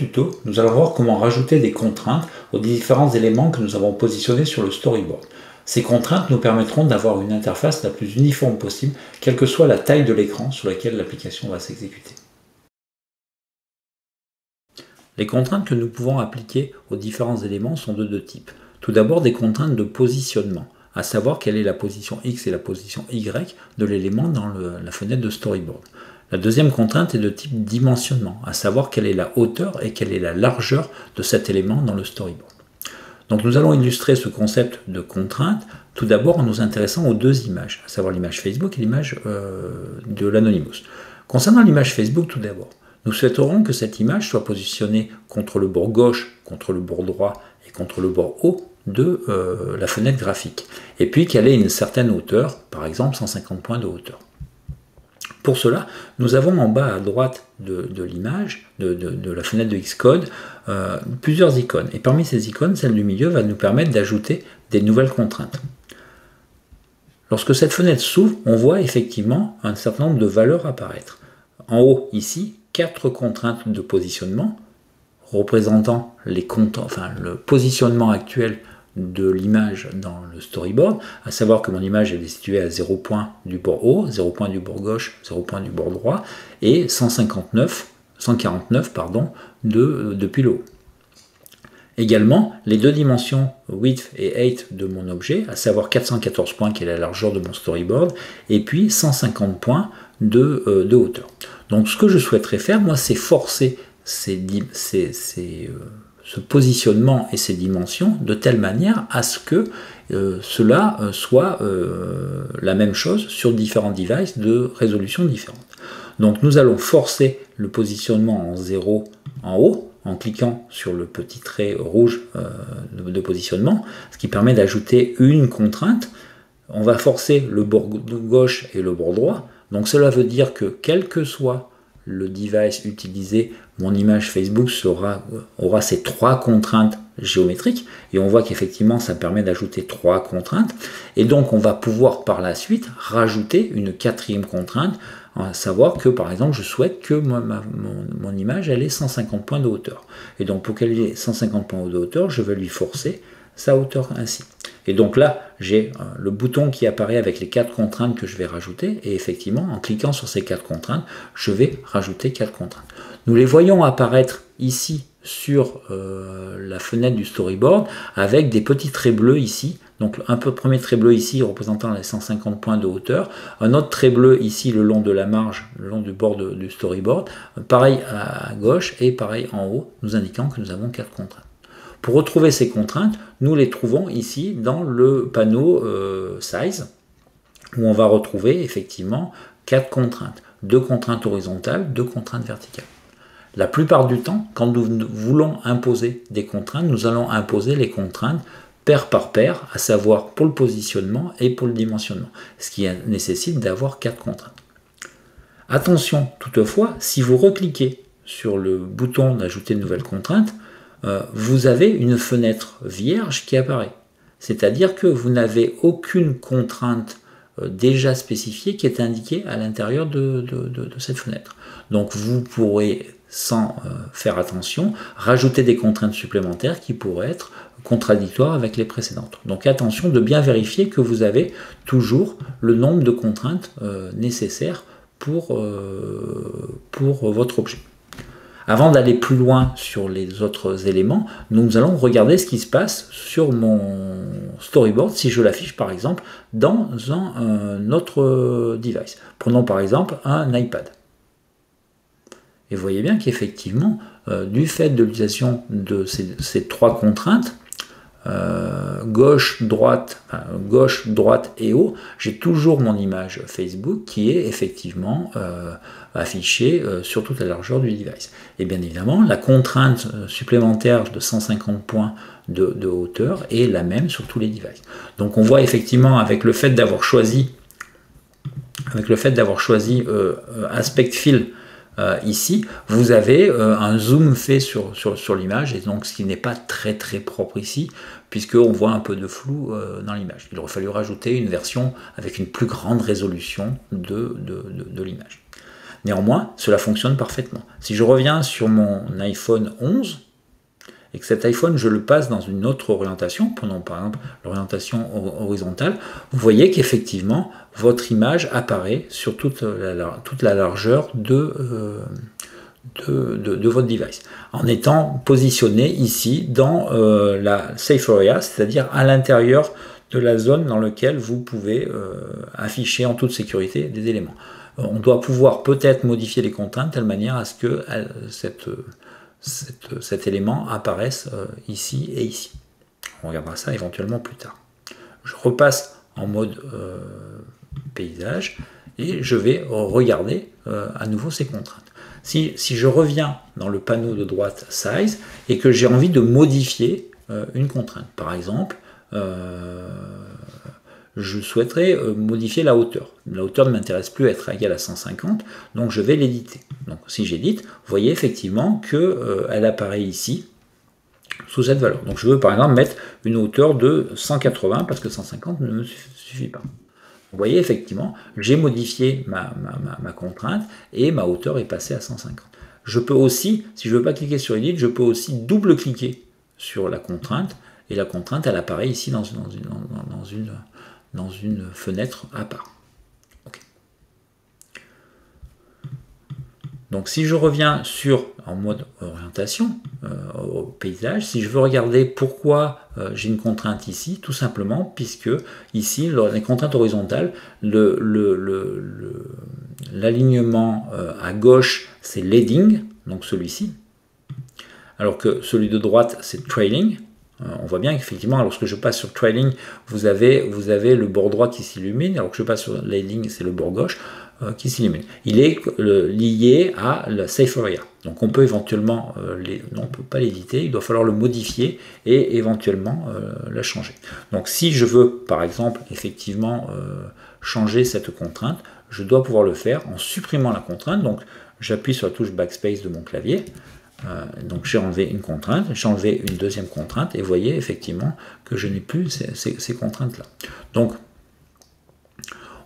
tuto, nous allons voir comment rajouter des contraintes aux différents éléments que nous avons positionnés sur le storyboard. Ces contraintes nous permettront d'avoir une interface la plus uniforme possible, quelle que soit la taille de l'écran sur lequel l'application va s'exécuter. Les contraintes que nous pouvons appliquer aux différents éléments sont de deux types. Tout d'abord, des contraintes de positionnement, à savoir quelle est la position X et la position Y de l'élément dans la fenêtre de storyboard. La deuxième contrainte est de type dimensionnement, à savoir quelle est la hauteur et quelle est la largeur de cet élément dans le storyboard. Donc nous allons illustrer ce concept de contrainte, tout d'abord en nous intéressant aux deux images, à savoir l'image Facebook et l'image de l'Anonymous. Concernant l'image Facebook tout d'abord, nous souhaiterons que cette image soit positionnée contre le bord gauche, contre le bord droit et contre le bord haut de la fenêtre graphique, et puis qu'elle ait une certaine hauteur, par exemple 150 points de hauteur. Pour cela, nous avons en bas à droite de l'image, de la fenêtre de Xcode, plusieurs icônes. Et parmi ces icônes, celle du milieu va nous permettre d'ajouter des nouvelles contraintes. Lorsque cette fenêtre s'ouvre, on voit effectivement un certain nombre de valeurs apparaître. En haut, ici, 4 contraintes de positionnement, représentant le positionnement actuel de l'image dans le storyboard, à savoir que mon image est située à 0 point du bord haut, 0 point du bord gauche, 0 point du bord droit, et 149 depuis le haut. Également, les deux dimensions width et height de mon objet, à savoir 414 points qui est la largeur de mon storyboard, et puis 150 points de hauteur. Donc ce que je souhaiterais faire, moi, c'est forcer ce positionnement et ces dimensions de telle manière à ce que cela soit la même chose sur différents devices de résolution différente. Donc nous allons forcer le positionnement en 0 en haut en cliquant sur le petit trait rouge de positionnement, ce qui permet d'ajouter une contrainte. On va forcer le bord gauche et le bord droit, donc cela veut dire que quel que soit le device utilisé, mon image Facebook aura ces 3 contraintes géométriques, et on voit qu'effectivement ça permet d'ajouter 3 contraintes, et donc on va pouvoir par la suite rajouter une 4e contrainte, à savoir que par exemple je souhaite que mon image elle ait 150 points de hauteur, et donc pour qu'elle ait 150 points de hauteur, je vais lui forcer sa hauteur ainsi. Et donc là, j'ai le bouton qui apparaît avec les 4 contraintes que je vais rajouter, et effectivement, en cliquant sur ces 4 contraintes, je vais rajouter 4 contraintes. Nous les voyons apparaître ici sur la fenêtre du storyboard, avec des petits traits bleus ici. Donc premier trait bleu ici représentant les 150 points de hauteur, un autre trait bleu ici le long de la marge, le long du bord du storyboard, pareil à gauche et pareil en haut, nous indiquant que nous avons 4 contraintes. Pour retrouver ces contraintes, nous les trouvons ici dans le panneau Size, où on va retrouver effectivement 4 contraintes. 2 contraintes horizontales, 2 contraintes verticales. La plupart du temps, quand nous voulons imposer des contraintes, nous allons imposer les contraintes paire par paire, à savoir pour le positionnement et pour le dimensionnement, ce qui nécessite d'avoir 4 contraintes. Attention toutefois, si vous recliquez sur le bouton d'ajouter de nouvelles contraintes, vous avez une fenêtre vierge qui apparaît. C'est-à-dire que vous n'avez aucune contrainte déjà spécifiée qui est indiquée à l'intérieur de cette fenêtre. Donc vous pourrez, sans faire attention, rajouter des contraintes supplémentaires qui pourraient être contradictoires avec les précédentes. Donc attention de bien vérifier que vous avez toujours le nombre de contraintes nécessaires pour votre objet. Avant d'aller plus loin sur les autres éléments, nous allons regarder ce qui se passe sur mon storyboard si je l'affiche par exemple dans un autre device. Prenons par exemple un iPad. Et vous voyez bien qu'effectivement, du fait de l'utilisation de ces 3 contraintes, gauche, droite et haut, j'ai toujours mon image Facebook qui est effectivement affichée sur toute la largeur du device. Et bien évidemment, la contrainte supplémentaire de 150 points de hauteur est la même sur tous les devices. Donc on voit effectivement avec le fait d'avoir choisi Aspect Fill ici, vous avez un zoom fait sur l'image, et donc ce qui n'est pas très propre ici, puisqu'on voit un peu de flou dans l'image. Il aurait fallu rajouter une version avec une plus grande résolution de l'image. Néanmoins, cela fonctionne parfaitement. Si je reviens sur mon iPhone 11, et que cet iPhone, je le passe dans une autre orientation, prenons par exemple l'orientation horizontale, vous voyez qu'effectivement, votre image apparaît sur toute la largeur de votre device, en étant positionné ici dans la Safe Area, c'est-à-dire à l'intérieur de la zone dans laquelle vous pouvez afficher en toute sécurité des éléments. On doit pouvoir peut-être modifier les contraintes de telle manière à ce que cet élément apparaisse ici et ici. On regardera ça éventuellement plus tard. Je repasse en mode paysage et je vais regarder à nouveau ces contraintes. Si je reviens dans le panneau de droite Size et que j'ai envie de modifier une contrainte, par exemple, je souhaiterais modifier la hauteur. La hauteur ne m'intéresse plus à être égale à 150, donc je vais l'éditer. Donc si j'édite, vous voyez effectivement qu'elle apparaît ici sous cette valeur. Donc je veux par exemple mettre une hauteur de 180 parce que 150 ne me suffit pas. Vous voyez effectivement, j'ai modifié ma contrainte et ma hauteur est passée à 150. Je peux aussi, si je ne veux pas cliquer sur Edit, je peux aussi double-cliquer sur la contrainte et la contrainte elle apparaît ici dans une fenêtre à part. Okay. Donc si je reviens en mode orientation, au paysage, si je veux regarder pourquoi j'ai une contrainte ici, tout simplement puisque ici, les contraintes horizontales, l'alignement à gauche c'est leading, donc celui-ci, alors que celui de droite c'est trailing. On voit bien qu'effectivement, lorsque je passe sur trailing, vous avez le bord droit qui s'illumine, alors que je passe sur leading, c'est le bord gauche qui s'illumine. Il est lié à la Safe Area. Donc on peut éventuellement, non, on ne peut pas l'éditer, il doit falloir le modifier et éventuellement la changer. Donc si je veux, par exemple, effectivement changer cette contrainte, je dois pouvoir le faire en supprimant la contrainte. Donc j'appuie sur la touche Backspace de mon clavier. Donc j'ai enlevé une contrainte, j'ai enlevé une deuxième contrainte, et vous voyez effectivement que je n'ai plus ces contraintes-là. Donc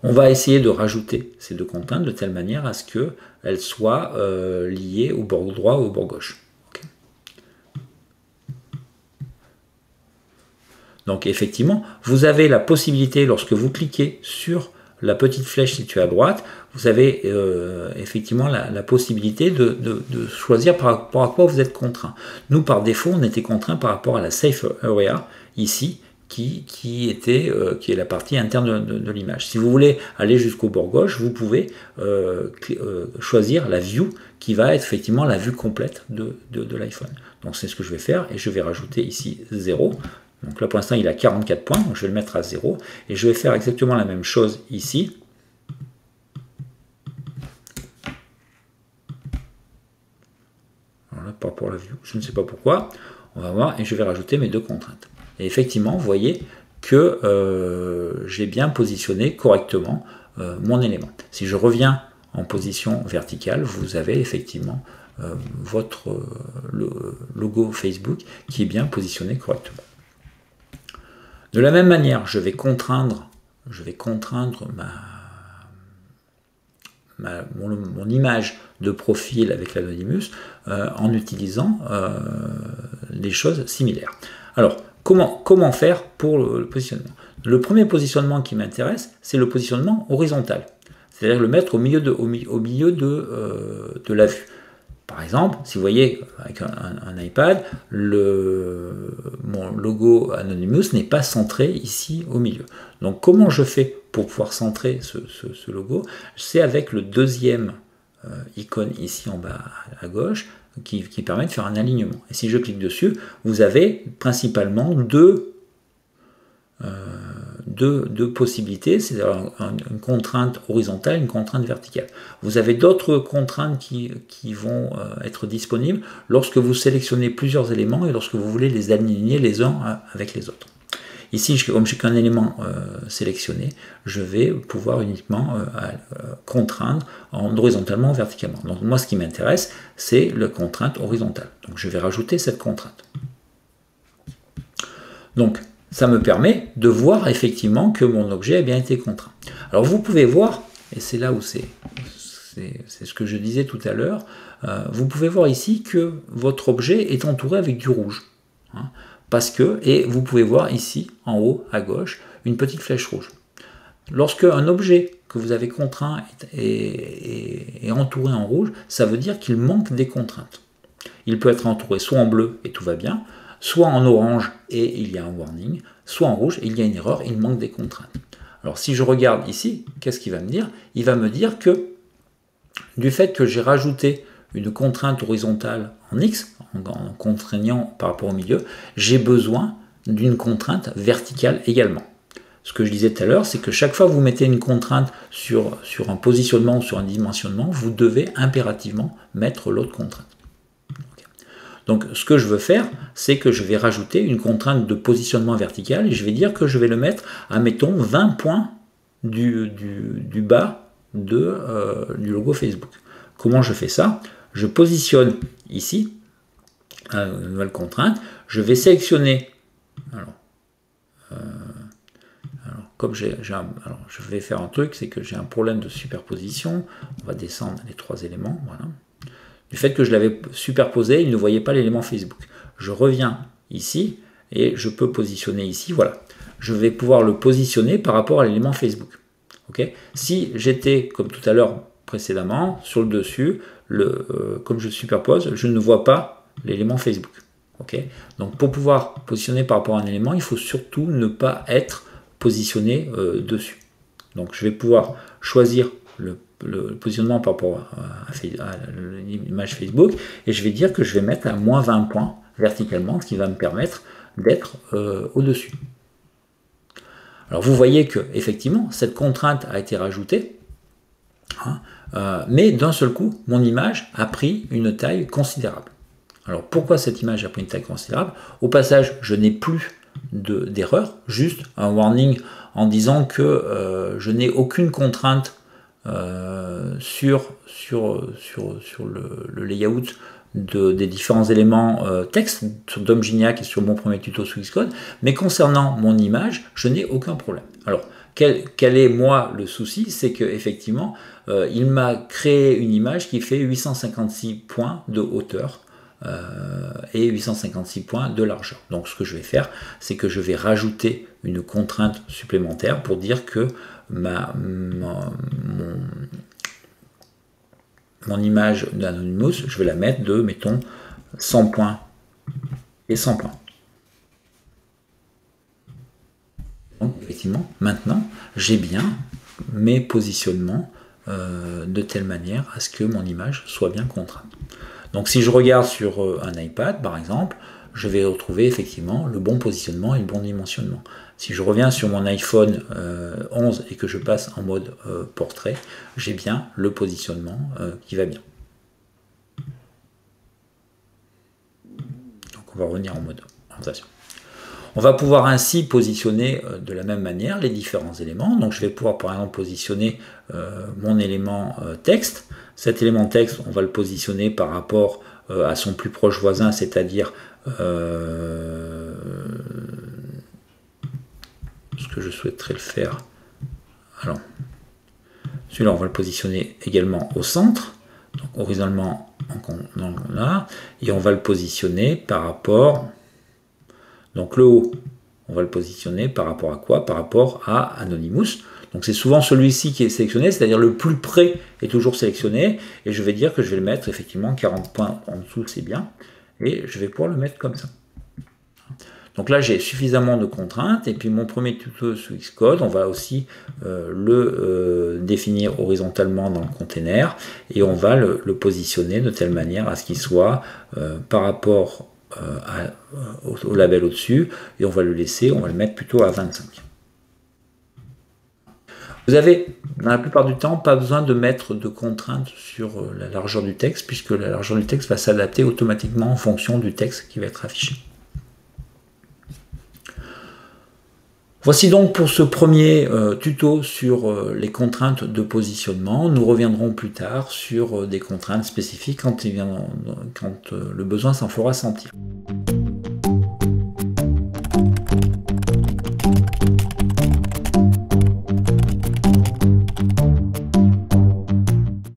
on va essayer de rajouter ces deux contraintes de telle manière à ce qu'elles soient liées au bord droit ou au bord gauche. Okay. Donc effectivement, vous avez la possibilité, lorsque vous cliquez sur la petite flèche située à droite, vous avez effectivement la possibilité de choisir par rapport à quoi vous êtes contraint. Nous, par défaut, on était contraint par rapport à la Safe Area, ici, qui est la partie interne de l'image. Si vous voulez aller jusqu'au bord gauche, vous pouvez choisir la view, qui va être effectivement la vue complète de l'iPhone. Donc c'est ce que je vais faire, et je vais rajouter ici 0. Donc là pour l'instant il a 44 points, donc je vais le mettre à 0, et je vais faire exactement la même chose ici. Voilà, pas pour la vue, je ne sais pas pourquoi, on va voir, et je vais rajouter mes deux contraintes. Et effectivement, vous voyez que j'ai bien positionné correctement mon élément. Si je reviens en position verticale, vous avez effectivement votre logo Facebook qui est bien positionné correctement. De la même manière, je vais contraindre mon image de profil avec l'Anonymous en utilisant des choses similaires. Alors, comment faire pour le positionnement? Le premier positionnement qui m'intéresse, c'est le positionnement horizontal, c'est-à-dire le mettre au milieu de la vue. Par exemple, si vous voyez avec un iPad, mon logo Anonymous n'est pas centré ici au milieu. Donc comment je fais pour pouvoir centrer ce logo? C'est avec le deuxième icône ici en bas à gauche qui permet de faire un alignement. Et si je clique dessus, vous avez principalement deux possibilités, c'est-à-dire une contrainte horizontale et une contrainte verticale. Vous avez d'autres contraintes qui vont être disponibles lorsque vous sélectionnez plusieurs éléments et lorsque vous voulez les aligner les uns avec les autres. Ici, comme je n'ai qu'un élément sélectionné, je vais pouvoir uniquement contraindre horizontalement ou verticalement. Donc moi, ce qui m'intéresse, c'est la contrainte horizontale. Donc je vais rajouter cette contrainte. Donc, ça me permet de voir effectivement que mon objet a bien été contraint. Alors vous pouvez voir, et c'est là où c'est c'est ce que je disais tout à l'heure, vous pouvez voir ici que votre objet est entouré avec du rouge. Hein, et vous pouvez voir ici, en haut, à gauche, une petite flèche rouge. Lorsque un objet que vous avez contraint est entouré en rouge, ça veut dire qu'il manque des contraintes. Il peut être entouré soit en bleu et tout va bien, soit en orange et il y a un warning, soit en rouge et il y a une erreur, il manque des contraintes. Alors si je regarde ici, qu'est-ce qu'il va me dire? Il va me dire que du fait que j'ai rajouté une contrainte horizontale en X, en contraignant par rapport au milieu, j'ai besoin d'une contrainte verticale également. Ce que je disais tout à l'heure, c'est que chaque fois que vous mettez une contrainte sur un positionnement ou sur un dimensionnement, vous devez impérativement mettre l'autre contrainte. Okay. Donc ce que je veux faire, c'est que je vais rajouter une contrainte de positionnement vertical et je vais dire que je vais le mettre à, mettons, 20 points du bas du logo Facebook. Comment je fais ça? Je positionne ici une nouvelle contrainte, je vais sélectionner, comme je vais faire un truc, c'est que j'ai un problème de superposition, on va descendre les trois éléments, voilà. Du fait que je l'avais superposé, il ne voyait pas l'élément Facebook. Je reviens ici, et je peux positionner ici, voilà. Je vais pouvoir le positionner par rapport à l'élément Facebook. Okay. Si j'étais, comme tout à l'heure précédemment, sur le dessus, comme je superpose, je ne vois pas l'élément Facebook. Okay. Donc pour pouvoir positionner par rapport à un élément, il faut surtout ne pas être positionné dessus. Donc je vais pouvoir choisir le positionnement par rapport à l'image Facebook et je vais dire que je vais mettre à moins 20 points verticalement, ce qui va me permettre d'être au-dessus. Alors vous voyez que effectivement cette contrainte a été rajoutée, hein, mais d'un seul coup mon image a pris une taille considérable. Alors pourquoi cette image a pris une taille considérable? Au passage, je n'ai plus d'erreur, juste un warning en disant que je n'ai aucune contrainte sur le layout des différents éléments texte sur Dom Gignac et sur mon premier tuto sous Xcode, mais concernant mon image, je n'ai aucun problème. Alors, quel est moi le souci? C'est qu'effectivement, il m'a créé une image qui fait 856 points de hauteur et 856 points de largeur. Donc ce que je vais faire, c'est que je vais rajouter une contrainte supplémentaire pour dire que mon image d'Anonymous, je vais la mettre de, mettons, 100 points et 100 points. Donc effectivement, maintenant, j'ai bien mes positionnements de telle manière à ce que mon image soit bien contrainte. Donc si je regarde sur un iPad, par exemple, je vais retrouver effectivement le bon positionnement et le bon dimensionnement. Si je reviens sur mon iPhone 11 et que je passe en mode portrait, j'ai bien le positionnement qui va bien. Donc on va revenir en mode présentation. On va pouvoir ainsi positionner de la même manière les différents éléments. Donc je vais pouvoir par exemple positionner mon élément texte. Cet élément texte, on va le positionner par rapport à son plus proche voisin, c'est-à-dire ce que je souhaiterais le faire. Alors, celui-là, on va le positionner également au centre, donc horizontalement là, et on va le positionner par rapport, donc le haut, on va le positionner par rapport à quoi? Par rapport à Anonymous. Donc c'est souvent celui-ci qui est sélectionné, c'est-à-dire le plus près est toujours sélectionné, et je vais dire que je vais le mettre effectivement 40 points en dessous, c'est bien, et je vais pouvoir le mettre comme ça. Donc là j'ai suffisamment de contraintes, et puis mon premier tuto sous Xcode, on va aussi le définir horizontalement dans le container, et on va le positionner de telle manière à ce qu'il soit par rapport au label au-dessus, et on va le laisser, on va le mettre plutôt à 25. Vous avez, dans la plupart du temps, pas besoin de mettre de contraintes sur la largeur du texte, puisque la largeur du texte va s'adapter automatiquement en fonction du texte qui va être affiché. Voici donc pour ce premier tuto sur les contraintes de positionnement. Nous reviendrons plus tard sur des contraintes spécifiques quand le besoin s'en fera sentir.